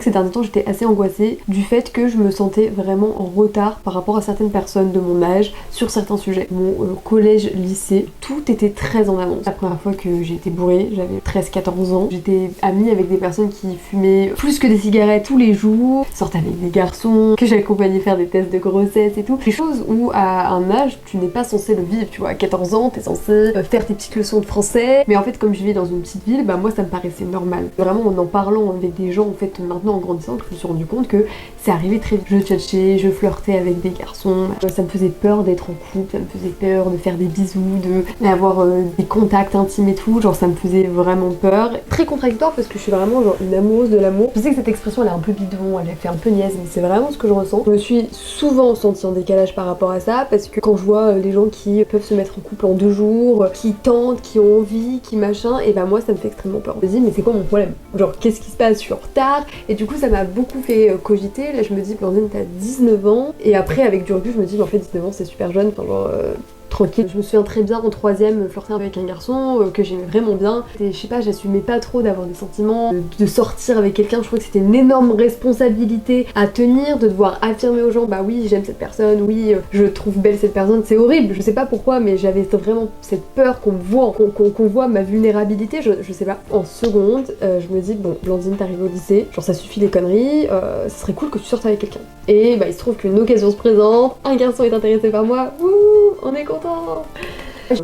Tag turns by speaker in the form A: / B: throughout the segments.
A: Ces derniers temps, j'étais assez angoissée du fait que je me sentais vraiment en retard par rapport à certaines personnes de mon âge sur certains sujets. Mon collège, lycée, tout était très en avance. La première fois que j'ai été bourrée, j'avais 13-14 ans. J'étais amie avec des personnes qui fumaient plus que des cigarettes tous les jours, sortaient avec des garçons, que j'accompagnais faire des tests de grossesse et tout. Des choses où à un âge, tu n'es pas censé le vivre, tu vois. À 14 ans, t'es censé faire tes petites leçons de français. Mais en fait, comme je vis dans une petite ville, bah moi ça me paraissait normal. Vraiment, en parlant avec des gens, en fait, maintenant en grandissant, je me suis rendu compte que c'est arrivé très vite. Je tchatchais, je flirtais avec des garçons. Ça me faisait peur d'être en couple, ça me faisait peur de faire des bisous, d'avoir des contacts intimes et tout. Genre ça me faisait vraiment peur. Très contradictoire parce que je suis vraiment genre une amoureuse de l'amour. Je sais que cette expression elle est un peu bidon, elle fait un peu niaise, mais c'est vraiment ce que je ressens. Je me suis souvent sentie en décalage par rapport à ça parce que quand je vois les gens qui peuvent se mettre en couple en 2 jours, qui tentent, qui ont envie, qui machin, et bah moi ça me fait extrêmement peur. Je me dis mais c'est quoi mon problème? Genre qu'est-ce qui se passe? Je suis en retard. Et du coup ça m'a beaucoup fait cogiter. Là je me dis Blandine t'as 19 ans et après avec du recul je me dis mais en fait 19 ans c'est super jeune, enfin genre tranquille. Je me souviens très bien en 3ème flirter avec un garçon que j'aimais vraiment bien. Et je sais pas, j'assumais pas trop d'avoir des sentiments, de sortir avec quelqu'un. Je trouvais que c'était une énorme responsabilité à tenir, de devoir affirmer aux gens bah oui j'aime cette personne, oui je trouve belle cette personne. C'est horrible, je sais pas pourquoi mais j'avais vraiment cette peur qu'on me voit, qu'on voit ma vulnérabilité, je sais pas. En seconde, je me dis bon Blandine t'arrives au lycée, genre ça suffit les conneries, ça serait cool que tu sortes avec quelqu'un. Et bah il se trouve qu'une occasion se présente, un garçon est intéressé par moi, wouh, on est content.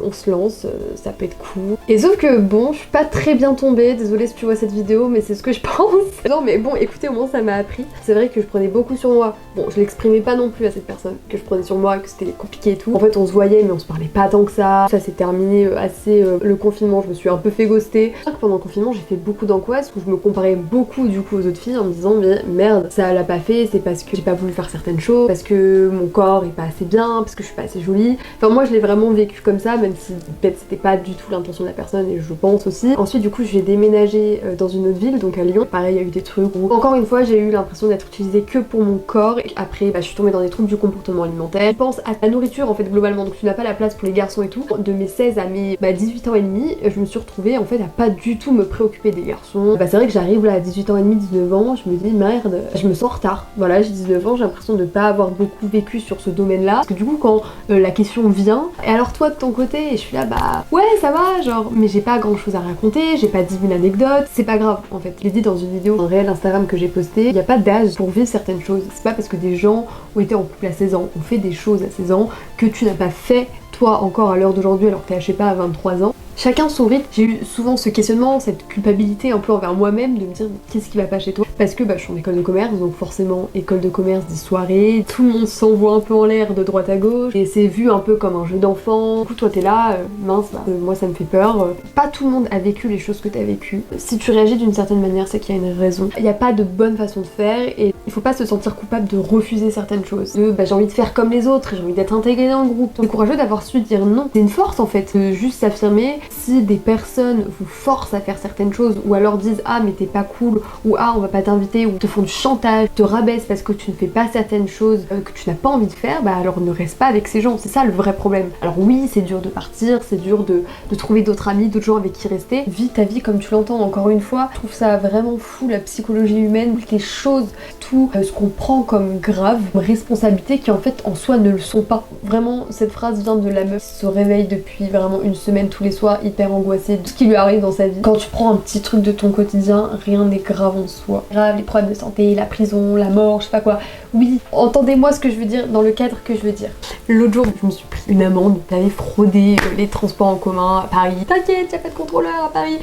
A: On se lance, ça peut être cool. Et sauf que bon, je suis pas très bien tombée, désolée si tu vois cette vidéo, mais c'est ce que je pense. Non mais bon, écoutez, au moins ça m'a appris. C'est vrai que je prenais beaucoup sur moi. Bon, je l'exprimais pas non plus à cette personne, que je prenais sur moi, que c'était compliqué et tout. En fait, on se voyait, mais on se parlait pas tant que ça. Ça s'est terminé assez le confinement, je me suis un peu fait ghoster. Pendant le confinement, j'ai fait beaucoup d'angoisse, où je me comparais beaucoup du coup aux autres filles en me disant mais merde, ça l'a pas fait, c'est parce que j'ai pas voulu faire certaines choses, parce que mon corps est pas assez bien, parce que je suis pas assez jolie. Enfin moi je l'ai vraiment vécu comme ça, même si peut-être c'était pas du tout l'intention de la personne et je pense aussi. Ensuite du coup j'ai déménagé dans une autre ville, donc à Lyon. Pareil, il y a eu des trucs où encore une fois j'ai eu l'impression d'être utilisée que pour mon corps. Et après bah, je suis tombée dans des troubles du comportement alimentaire. Je pense à la nourriture en fait globalement, donc tu n'as pas la place pour les garçons et tout. De mes 16 à mes 18 ans et demi, je me suis retrouvée en fait à pas du tout me préoccuper des garçons. Bah c'est vrai que j'arrive là à 18 ans et demi, 19 ans, je me dis merde, je me sens en retard. Voilà, j'ai 19 ans, j'ai l'impression de pas avoir beaucoup vécu sur ce domaine-là. Parce que du coup quand la question vient, et alors toi de ton côté, et je suis là bah ouais ça va genre, mais j'ai pas grand chose à raconter, j'ai pas 10 000 anecdotes, c'est pas grave en fait. Je l'ai dit dans une vidéo, un réel Instagram que j'ai posté, il n'y a pas d'âge pour vivre certaines choses. C'est pas parce que des gens ont été en couple à 16 ans, ont fait des choses à 16 ans, que tu n'as pas fait toi encore à l'heure d'aujourd'hui alors que t'es je sais pas à 23 ans. Chacun son rythme. J'ai eu souvent ce questionnement, cette culpabilité un peu envers moi-même de me dire qu'est-ce qui va pas chez toi, parce que bah, je suis en école de commerce, donc forcément école de commerce, des soirées, tout le monde s'envoie un peu en l'air de droite à gauche et c'est vu un peu comme un jeu d'enfant. Du coup toi t'es là, mince bah, moi ça me fait peur. Pas tout le monde a vécu les choses que t'as vécues. Si tu réagis d'une certaine manière c'est qu'il y a une raison. Il n'y a pas de bonne façon de faire et il faut pas se sentir coupable de refuser certaines choses. Bah, j'ai envie de faire comme les autres, j'ai envie d'être intégrée dans le groupe. C'est courageux d'avoir su dire non. C'est une force en fait, de juste s'affirmer. Si des personnes vous forcent à faire certaines choses ou alors disent ah mais t'es pas cool ou ah on va pas t'inviter ou te font du chantage, te rabaissent parce que tu ne fais pas certaines choses que tu n'as pas envie de faire, bah alors ne reste pas avec ces gens, c'est ça le vrai problème. Alors oui c'est dur de partir, c'est dur de trouver d'autres amis, d'autres gens avec qui rester, vis ta vie comme tu l'entends. Encore une fois, je trouve ça vraiment fou la psychologie humaine, toutes les choses, tout ce qu'on prend comme grave, comme responsabilité qui en fait en soi ne le sont pas. Vraiment cette phrase vient de la meuf qui se réveille depuis vraiment une semaine tous les soirs hyper angoissée de ce qui lui arrive dans sa vie. Quand tu prends un petit truc de ton quotidien, rien n'est grave en soi. Grave, les problèmes de santé, la prison, la mort, je sais pas quoi. Oui, entendez-moi ce que je veux dire dans le cadre que je veux dire. L'autre jour, je me suis pris une amende. J'avais fraudé les transports en commun à Paris. T'inquiète, y'a pas de contrôleur à Paris.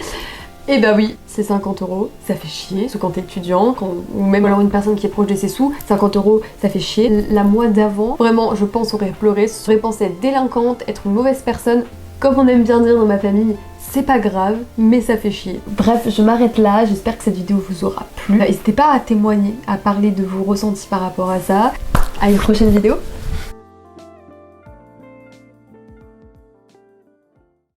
A: Et bah oui, c'est 50 €, ça fait chier, surtout quand t'es étudiant, ou même alors une personne qui est proche de ses sous, 50 €, ça fait chier. La mois d'avant, vraiment, je pense, aurait pleuré, aurait pensé être délinquante, être une mauvaise personne. Comme on aime bien dire dans ma famille, c'est pas grave, mais ça fait chier. Bref, je m'arrête là, j'espère que cette vidéo vous aura plu. N'hésitez pas à témoigner, à parler de vos ressentis par rapport à ça. À une prochaine vidéo.